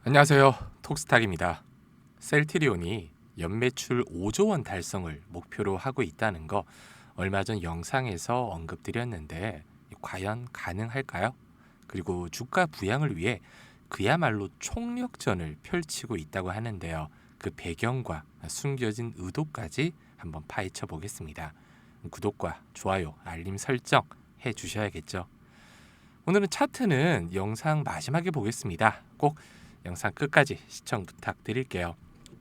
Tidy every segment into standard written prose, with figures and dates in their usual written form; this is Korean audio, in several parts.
안녕하세요. 톡스탁입니다. 셀트리온이 연매출 5조 원 달성을 목표로 하고 있다는 거 얼마 전 영상에서 언급드렸는데 과연 가능할까요? 그리고 주가 부양을 위해 그야말로 총력전을 펼치고 있다고 하는데요. 그 배경과 숨겨진 의도까지 한번 파헤쳐 보겠습니다. 구독과 좋아요, 알림 설정 해 주셔야겠죠. 오늘은 차트는 영상 마지막에 보겠습니다. 꼭 영상 끝까지 시청 부탁드릴게요.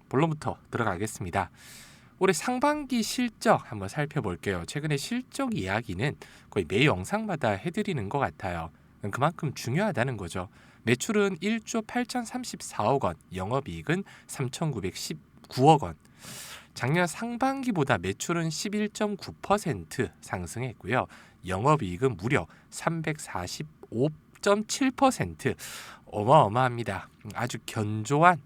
본론부터 들어가겠습니다. 올해 상반기 실적 한번 살펴볼게요. 최근에 실적 이야기는 거의 매 영상마다 해드리는 것 같아요. 그만큼 중요하다는 거죠. 매출은 1조 8,034억 원, 영업이익은 3,919억 원. 작년 상반기보다 매출은 11.9% 상승했고요. 영업이익은 무려 345.7%, 어마어마합니다. 아주 견조한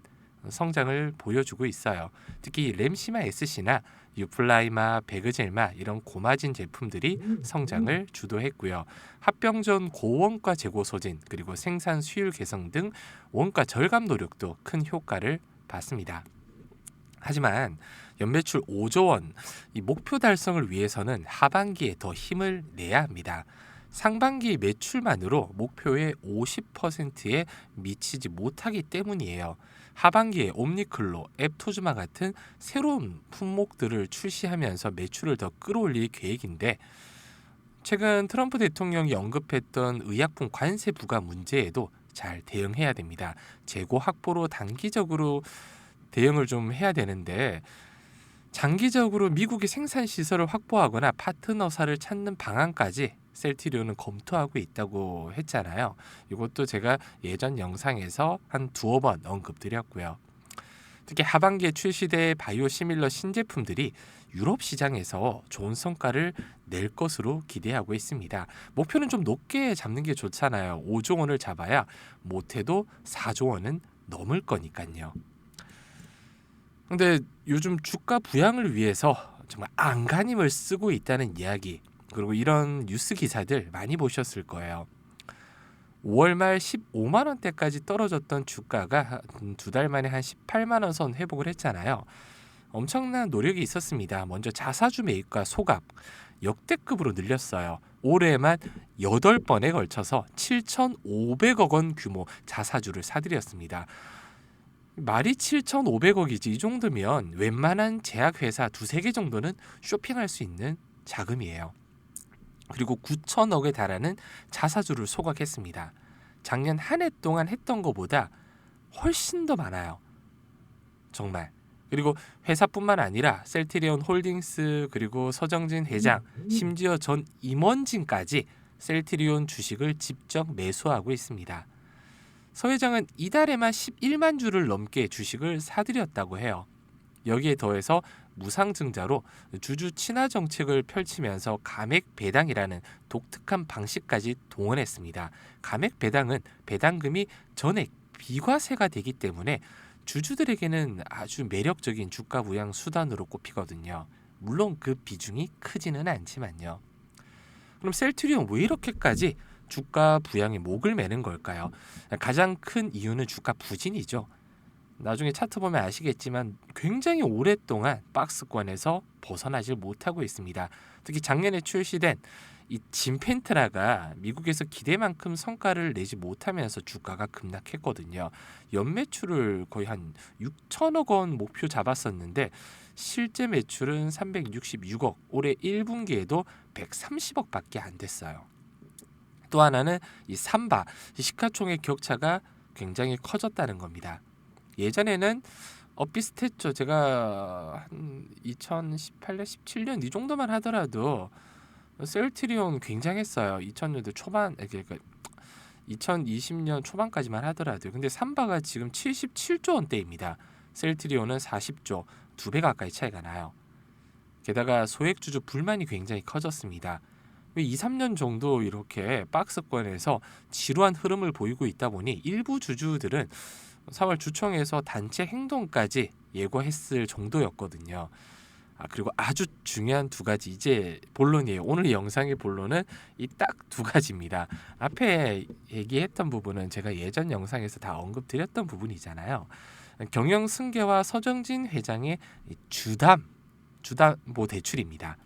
성장을 보여주고 있어요. 특히 램시마 SC나 유플라이마, 베그젤마 이런 고마진 제품들이 성장을 주도했고요. 합병전 고원가 재고 소진 그리고 생산 수율 개선 등 원가 절감 노력도 큰 효과를 봤습니다. 하지만 연매출 5조 원 이 목표 달성을 위해서는 하반기에 더 힘을 내야 합니다. 상반기 매출만으로 목표의 50%에 미치지 못하기 때문이에요. 하반기에 옴니클로, 앱토즈마 같은 새로운 품목들을 출시하면서 매출을 더 끌어올릴 계획인데 최근 트럼프 대통령이 언급했던 의약품 관세 부과 문제에도 잘 대응해야 됩니다. 재고 확보로 단기적으로 대응을 좀 해야 되는데 장기적으로 미국의 생산 시설을 확보하거나 파트너사를 찾는 방안까지 셀트리온은 검토하고 있다고 했잖아요. 이것도 제가 예전 영상에서 한 두어 번 언급드렸고요. 특히 하반기에 출시될 바이오시밀러 신제품들이 유럽 시장에서 좋은 성과를 낼 것으로 기대하고 있습니다. 목표는 좀 높게 잡는 게 좋잖아요. 5조 원을 잡아야 못해도 4조 원은 넘을 거니까요. 근데 요즘 주가 부양을 위해서 정말 안간힘을 쓰고 있다는 이야기 그리고 이런 뉴스 기사들 많이 보셨을 거예요. 5월 말 15만 원대까지 떨어졌던 주가가 두 달 만에 한 18만 원 선 회복을 했잖아요. 엄청난 노력이 있었습니다. 먼저 자사주 매입과 소각 역대급으로 늘렸어요. 올해만 8번에 걸쳐서 7,500억 원 규모 자사주를 사들였습니다. 말이 7,500억이지 이 정도면 웬만한 제약회사 두세 개 정도는 쇼핑할 수 있는 자금이에요. 그리고 9천억에 달하는 자사주를 소각했습니다. 작년 한 해 동안 했던 것보다 훨씬 더 많아요. 정말. 그리고 회사뿐만 아니라 셀트리온 홀딩스 그리고 서정진 회장 심지어 전 임원진까지 셀트리온 주식을 직접 매수하고 있습니다. 서 회장은 이달에만 11만 주를 넘게 주식을 사들였다고 해요. 여기에 더해서 무상증자로 주주 친화 정책을 펼치면서 감액 배당이라는 독특한 방식까지 동원했습니다. 감액 배당은 배당금이 전액 비과세가 되기 때문에 주주들에게는 아주 매력적인 주가 부양 수단으로 꼽히거든요. 물론 그 비중이 크지는 않지만요. 그럼 셀트리온 왜 이렇게까지 주가 부양에 목을 매는 걸까요? 가장 큰 이유는 주가 부진이죠. 나중에 차트 보면 아시겠지만 굉장히 오랫동안 박스권에서 벗어나질 못하고 있습니다. 특히 작년에 출시된 이 진펜트라가 미국에서 기대만큼 성과를 내지 못하면서 주가가 급락했거든요. 연매출을 거의 한 6천억 원 목표 잡았었는데 실제 매출은 366억, 올해 1분기에도 130억밖에 안 됐어요. 또 하나는 이 삼바, 시가총액 격차가 굉장히 커졌다는 겁니다. 예전에는 비슷했죠. 제가 한 2018년, 17년 이 정도만 하더라도 셀트리온 굉장했어요. 2000년대 초반, 그러니까 2020년 초반까지만 하더라도. 근데 삼바가 지금 77조 원대입니다. 셀트리온은 40조, 2배 가까이 차이가 나요. 게다가 소액주주 불만이 굉장히 커졌습니다. 2, 3년 정도 이렇게 박스권에서 지루한 흐름을 보이고 있다 보니 일부 주주들은 3월 주총에서 단체 행동까지 예고했을 정도였거든요. 그리고 아주 중요한 두 가지 이제 본론이에요. 오늘 영상의 본론은 이 딱 두 가지입니다. 앞에 얘기했던 부분은 제가 예전 영상에서 다 언급드렸던 부분이잖아요. 경영 승계와 서정진 회장의 주담보 대출입니다.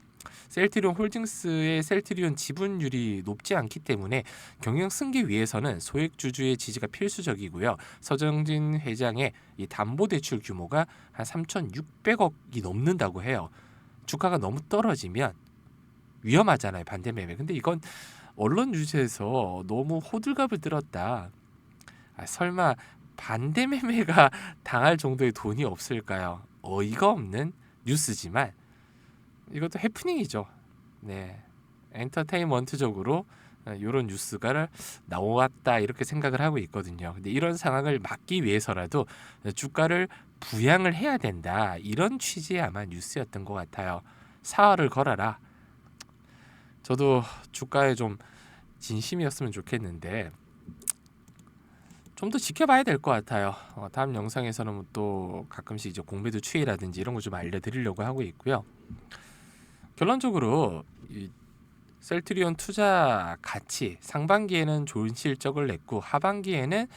셀트리온 홀딩스의 셀트리온 지분율이 높지 않기 때문에 경영 승계 위해서는 소액주주의 지지가 필수적이고요. 서정진 회장의 이 담보대출 규모가 한 3,600억이 넘는다고 해요. 주가가 너무 떨어지면 위험하잖아요. 반대매매. 근데 이건 언론 뉴스에서 너무 호들갑을 들었다. 설마 반대매매가 당할 정도의 돈이 없을까요? 어이가 없는 뉴스지만 이것도 해프닝이죠. 네, 엔터테인먼트적으로 이런 뉴스가 나왔다 이렇게 생각을 하고 있거든요. 근데 이런 상황을 막기 위해서라도 주가를 부양을 해야 된다 이런 취지의 아마 뉴스였던 것 같아요. 사활을 걸어라. 저도 주가에 좀 진심이었으면 좋겠는데 좀 더 지켜봐야 될 것 같아요. 다음 영상에서는 또 가끔씩 이제 공매도 추이라든지 이런 거 좀 알려드리려고 하고 있고요. 결론적으로 이 셀트리온 투자 가치 상반기에는 좋은 실적을 냈고 하반기에는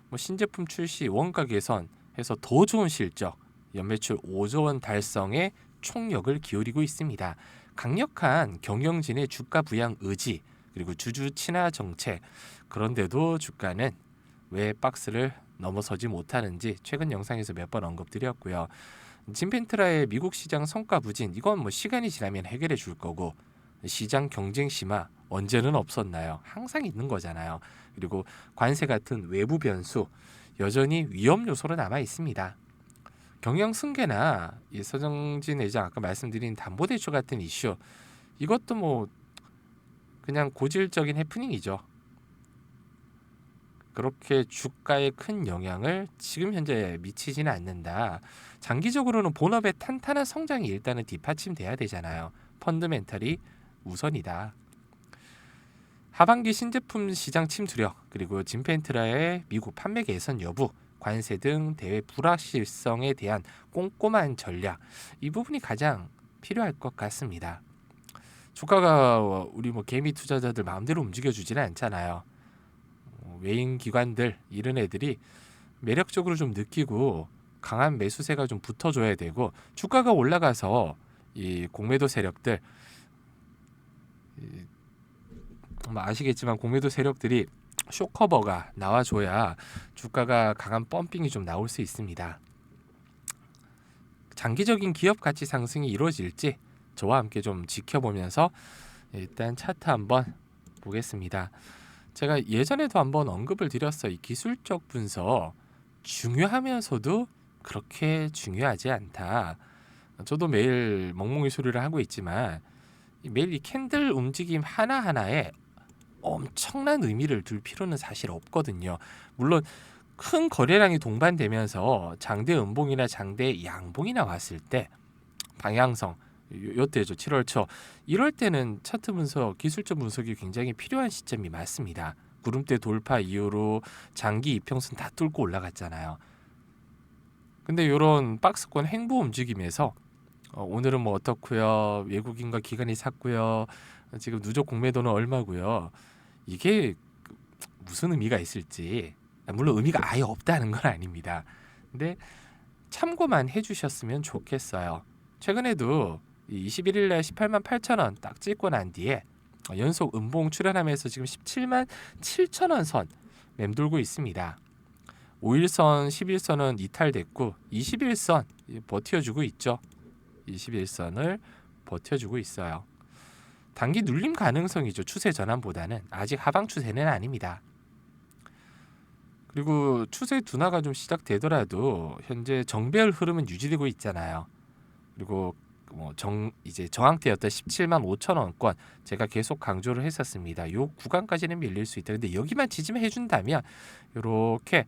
뭐 신제품 출시, 원가 개선해서 더 좋은 실적, 연매출 5조 원 달성에 총력을 기울이고 있습니다. 강력한 경영진의 주가 부양 의지 그리고 주주 친화 정책 그런데도 주가는 왜 박스를 넘어서지 못하는지 최근 영상에서 몇 번 언급드렸고요. 진펜트라의 미국 시장 성과 부진 이건 뭐 시간이 지나면 해결해 줄 거고 시장 경쟁 심화 언제는 없었나요? 항상 있는 거잖아요. 그리고 관세 같은 외부 변수 여전히 위험 요소로 남아 있습니다. 경영 승계나 이 서정진 회장 아까 말씀드린 담보대출 같은 이슈 이것도 뭐 그냥 고질적인 해프닝이죠. 그렇게 주가에 큰 영향을 지금 현재 미치지는 않는다. 장기적으로는 본업의 탄탄한 성장이 일단은 뒷받침돼야 되잖아요. 펀드멘탈이 우선이다. 하반기 신제품 시장 침투력 그리고 진펜트라의 미국 판매 개선 여부 관세 등 대외 불확실성에 대한 꼼꼼한 전략 이 부분이 가장 필요할 것 같습니다. 주가가 우리 뭐 개미 투자자들 마음대로 움직여주지는 않잖아요. 외인 기관들 이런 애들이 매력적으로 좀 느끼고 강한 매수세가 좀 붙어줘야 되고 주가가 올라가서 이 공매도 세력들 아시겠지만 공매도 세력들이 쇼커버가 나와줘야 주가가 강한 펌핑이 좀 나올 수 있습니다. 장기적인 기업 가치 상승이 이루어질지 저와 함께 좀 지켜보면서 일단 차트 한번 보겠습니다. 제가 예전에도 한번 언급을 드렸어요. 이 기술적 분석 중요하면서도 그렇게 중요하지 않다. 저도 매일 멍멍이 소리를 하고 있지만 매일 이 캔들 움직임 하나하나에 엄청난 의미를 둘 필요는 사실 없거든요. 물론 큰 거래량이 동반되면서 장대 음봉이나 장대 양봉이 나왔을 때 방향성 요때죠. 7월 초 이럴 때는 차트 분석, 기술적 분석이 굉장히 필요한 시점이 맞습니다. 구름대 돌파 이후로 장기 이평선 다 뚫고 올라갔잖아요. 근데 이런 박스권 행보 움직임에서 오늘은 뭐 어떻고요? 외국인과 기관이 샀고요. 지금 누적 공매도는 얼마고요? 이게 무슨 의미가 있을지 물론 의미가 아예 없다는 건 아닙니다. 근데 참고만 해주셨으면 좋겠어요. 최근에도 21일 날 18만 8천 원 딱 찍고 난 뒤에 연속 음봉 출현하면서 지금 17만 7천 원 선 맴돌고 있습니다. 5일선, 11선은 이탈됐고 21선 버텨주고 있죠. 21선을 버텨주고 있어요. 단기 눌림 가능성이죠. 추세 전환보다는 아직 하방 추세는 아닙니다. 그리고 추세 둔화가 좀 시작되더라도 현재 정배열 흐름은 유지되고 있잖아요. 그리고 이제 저항대였던 17만 5천 원권 제가 계속 강조를 했었습니다. 요 구간까지는 밀릴 수 있다. 근데 여기만 지지만 해준다면 이렇게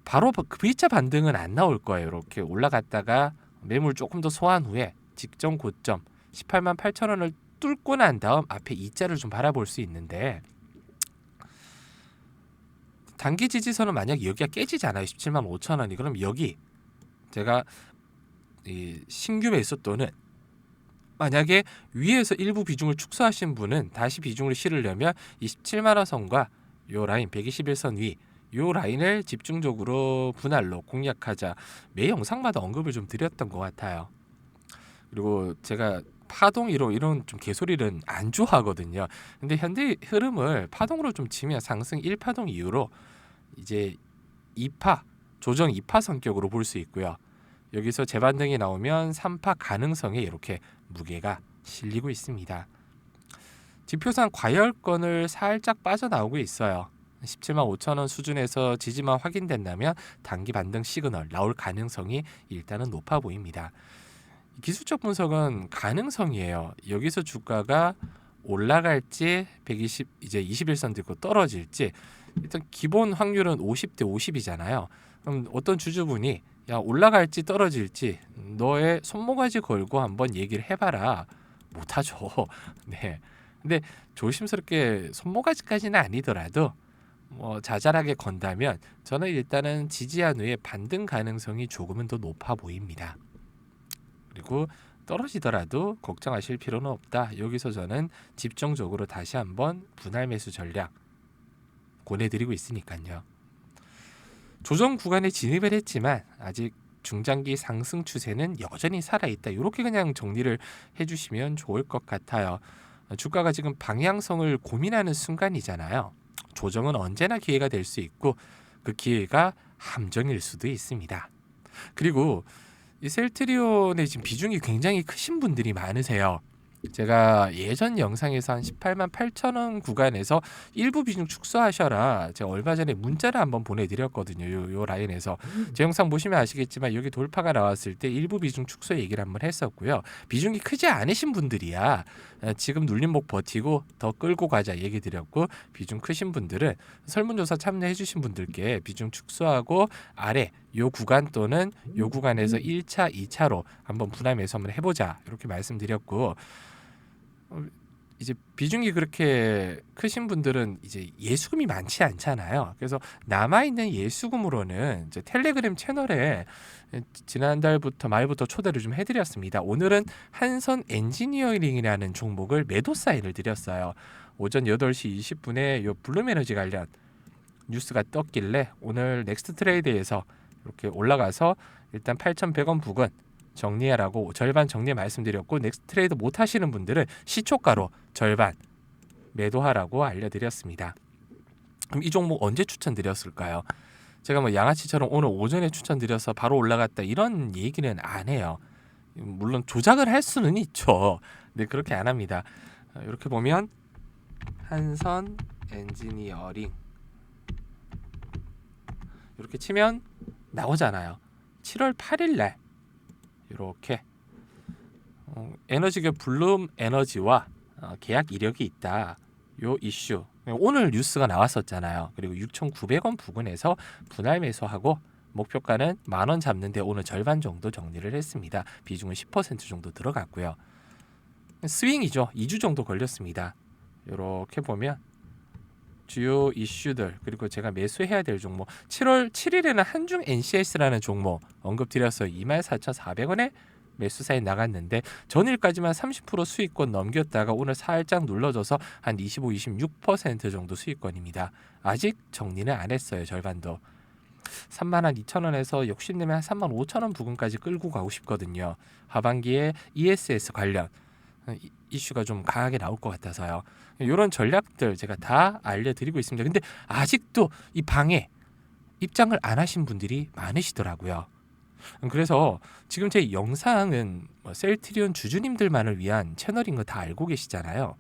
바로 V자 반등은 안 나올 거예요. 이렇게 올라갔다가 매물 조금 더 소환 후에 직전 고점 18만 8천 원을 뚫고 난 다음 앞에 E자를 좀 바라볼 수 있는데 단기 지지선은 만약 여기가 깨지잖아요. 17만 5천 원이 그럼 여기 제가 이 신규 매수 또는 만약에 위에서 일부 비중을 축소하신 분은 다시 비중을 실으려면 27만 원 선과 요 라인 121선 위 요 라인을 집중적으로 분할로 공략하자 매 영상마다 언급을 좀 드렸던 것 같아요. 그리고 제가 파동 이론 이런 좀 개소리는 안 좋아하거든요. 근데 현대 흐름을 파동으로 좀 치면 상승 1파동 이후로 이제 2파 조정 2파 성격으로 볼 수 있고요. 여기서 재반등이 나오면 3파 가능성에 이렇게 무게가 실리고 있습니다. 지표상 과열권을 살짝 빠져나오고 있어요. 17만 5천 원 수준에서 지지만 확인된다면 단기 반등 시그널 나올 가능성이 일단은 높아 보입니다. 기술적 분석은 가능성이에요. 여기서 주가가 올라갈지 120 이제 21선 듣고 떨어질지 일단 기본 확률은 50대 50이잖아요. 그럼 어떤 주주분이 야 올라갈지 떨어질지 너의 손모가지 걸고 한번 얘기를 해봐라 못하죠. 네. 근데 조심스럽게 손모가지까지는 아니더라도 뭐 자잘하게 건다면 저는 일단은 지지한 후에 반등 가능성이 조금은 더 높아 보입니다. 그리고 떨어지더라도 걱정하실 필요는 없다. 여기서 저는 집중적으로 다시 한번 분할 매수 전략 권해드리고 있으니까요. 조정 구간에 진입을 했지만 아직 중장기 상승 추세는 여전히 살아있다. 이렇게 그냥 정리를 해주시면 좋을 것 같아요. 주가가 지금 방향성을 고민하는 순간이잖아요. 조정은 언제나 기회가 될 수 있고 그 기회가 함정일 수도 있습니다. 그리고 이 셀트리온의 지금 비중이 굉장히 크신 분들이 많으세요. 제가 예전 영상에서 한 18만 8천 원 구간에서 일부 비중 축소하셔라 제가 얼마 전에 문자를 한번 보내드렸거든요. 요 라인에서 제 영상 보시면 아시겠지만 여기 돌파가 나왔을 때 일부 비중 축소 얘기를 한번 했었고요. 비중이 크지 않으신 분들이야 지금 눌림목 버티고 더 끌고 가자 얘기 드렸고, 비중 크신 분들은 설문조사 참여해 주신 분들께 비중 축소하고 아래 요 구간 또는 요 구간에서 1차 2차로 한번 분할 매수 한번 해보자 이렇게 말씀드렸고, 이제 비중이 그렇게 크신 분들은 이제 예수금이 많지 않잖아요. 그래서 남아있는 예수금으로는 이제 텔레그램 채널에 지난달부터 말부터 초대를 좀 해드렸습니다. 오늘은 한선 엔지니어링이라는 종목을 매도 사인을 드렸어요. 오전 8시 20분에 요 블룸에너지 관련 뉴스가 떴길래 오늘 넥스트 트레이드에서 이렇게 올라가서 일단 8,100원 부근 정리하라고 절반 정리 말씀드렸고, 넥스트 트레이드 못 하시는 분들은 시초가로 절반 매도하라고 알려드렸습니다. 그럼 이 종목 언제 추천드렸을까요? 제가 뭐 양아치처럼 오늘 오전에 추천드려서 바로 올라갔다 이런 얘기는 안 해요. 물론 조작을 할 수는 있죠. 근데 그렇게 안 합니다. 이렇게 보면 한선 엔지니어링 이렇게 치면 나오잖아요. 7월 8일 날 이렇게 에너지계 블룸 에너지와 계약 이력이 있다. 요 이슈 오늘 뉴스가 나왔었잖아요. 그리고 6,900원 부근에서 분할 매수하고 목표가는 10,000원 잡는데 오늘 절반 정도 정리를 했습니다. 비중은 10% 정도 들어갔고요. 스윙이죠. 2주 정도 걸렸습니다. 이렇게 보면 주요 이슈들 그리고 제가 매수해야 될 종목, 7월 7일에는 한중 NCS라는 종목 언급드렸어요. 24,400원에 매수 사인 나갔는데 전일까지만 30% 수익권 넘겼다가 오늘 살짝 눌러줘서 한 25, 26% 정도 수익권입니다. 아직 정리는 안 했어요. 절반도. 32,000원에서 욕심내면 한 35,000원 부근까지 끌고 가고 싶거든요. 하반기에 ESS 관련 이슈가 좀 강하게 나올 것 같아서요. 이런 전략들 제가 다 알려드리고 있습니다. 근데 아직도 이 방에 입장을 안 하신 분들이 많으시더라고요. 그래서 지금 제 영상은 셀트리온 주주님들만을 위한 채널인 거 다 알고 계시잖아요.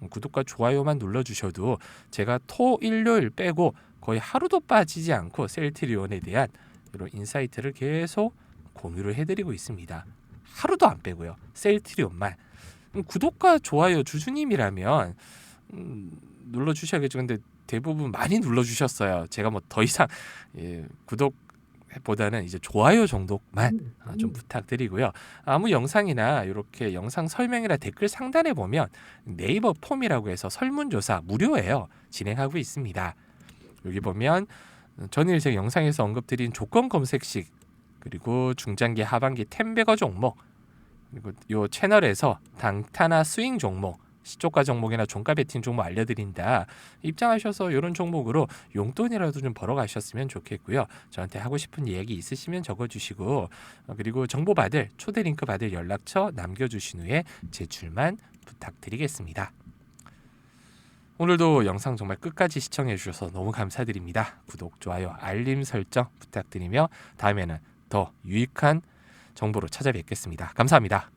구독과 좋아요만 눌러주셔도 제가 토, 일요일 빼고 거의 하루도 빠지지 않고 셀트리온에 대한 이런 인사이트를 계속 공유를 해드리고 있습니다. 하루도 안 빼고요. 셀트리온만. 구독과 좋아요 주주님이라면 눌러주셔야겠죠. 근데 대부분 많이 눌러주셨어요. 제가 뭐 더 이상 구독보다는 이제 좋아요 정도만 좀 부탁드리고요. 아무 영상이나 이렇게 영상 설명이나 댓글 상단에 보면 네이버 폼이라고 해서 설문조사 무료예요. 진행하고 있습니다. 여기 보면 전일 제 영상에서 언급드린 조건 검색식 그리고 중장기 하반기 템베거 종목 그리고 요 채널에서 단타나 스윙 종목, 시초가 종목이나 종가 베팅 종목 알려드린다. 입장하셔서 이런 종목으로 용돈이라도 좀 벌어가셨으면 좋겠고요. 저한테 하고 싶은 이야기 있으시면 적어주시고 그리고 정보 받을 초대 링크 받을 연락처 남겨주신 후에 제출만 부탁드리겠습니다. 오늘도 영상 정말 끝까지 시청해 주셔서 너무 감사드립니다. 구독, 좋아요, 알림 설정 부탁드리며 다음에는 더 유익한 정보로 찾아뵙겠습니다. 감사합니다.